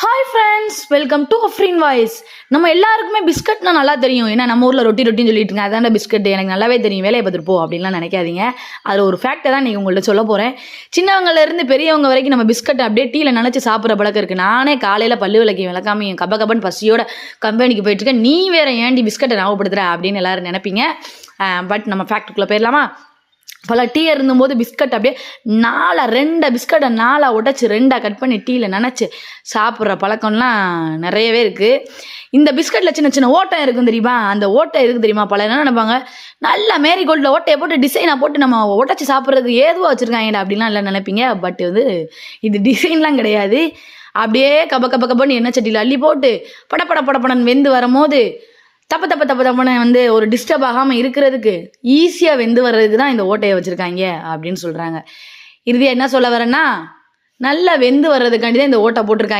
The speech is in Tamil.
Hi friends, welcome to Afreen voice. நம்ம எல்லாருக்குமே பிஸ்கட்னா நல்லா தெரியும். ஏன்னா நம்ம ஊரில் ரொட்டின்னு சொல்லிட்டு இருங்க, அதான பிஸ்கட். எனக்கு நல்லாவே தெரியும், வேலையை பார்த்துட்டு போ அப்படின்லாம் நினைக்காதீங்க. அதில் ஒரு ஃபேக்டை தான் நீங்கள் உங்கள்கிட்ட சொல்ல போகிறேன். சின்னவங்கலேருந்து பெரியவங்க வரைக்கும் நம்ம பிஸ்கட் அப்படியே டீயில் நினச்சி சாப்பிட்ற பழக்கம் இருக்குது. நானே காலையில் பல்லு விளக்காம என் கபன்னு பசியோட கம்பெனிக்கு போயிட்டுருக்கேன். நீ வேறு ஏன்டி பிஸ்கட்டை ஞாபகப்படுத்துகிற அப்படின்னு எல்லாரும் நினைப்பீங்க. பட் நம்ம ஃபேக்ட்டுக்குள்ளே போயிடலாமா? பல டீ இருந்தும்போது பிஸ்கட் அப்படியே ரெண்டை பிஸ்கட்டை உடைச்சி ரெண்டாக கட் பண்ணி டீயில் நினச்சி சாப்பிட்ற பழக்கம்லாம் நிறையவே இருக்குது. இந்த பிஸ்கட்டில் சின்ன சின்ன ஓட்டை இருக்கும் தெரியுமா? அந்த ஓட்டை இருக்குது தெரியுமா? பல என்ன நினைப்பாங்க, நல்லா மேரிகோல்டில் ஓட்டையை போட்டு டிசைனாக போட்டு நம்ம உடச்சி சாப்பிட்றதுக்கு ஏதுவாக வச்சுருக்காங்கடா அப்படின்லாம் இல்லை நினைப்பீங்க. பட் இது டிசைன்லாம் கிடையாது. அப்படியே கபன்னு எண்ணெய் சட்டியில் அள்ளி போட்டு படப்படன்னு வெந்து வரும்போது தப்பன்னு ஒரு டிஸ்டர்ப் ஆகாமல் இருக்கிறதுக்கு ஈஸியாக வெந்து வர்றதுக்கு தான் இந்த ஓட்டையை வச்சுருக்காங்க அப்படின்னு சொல்கிறாங்க. இறுதியாக என்ன சொல்ல வரேன்னா, நல்லா வெந்து வர்றதுக்காண்டி தான் இந்த ஓட்டை போட்டிருக்காங்க.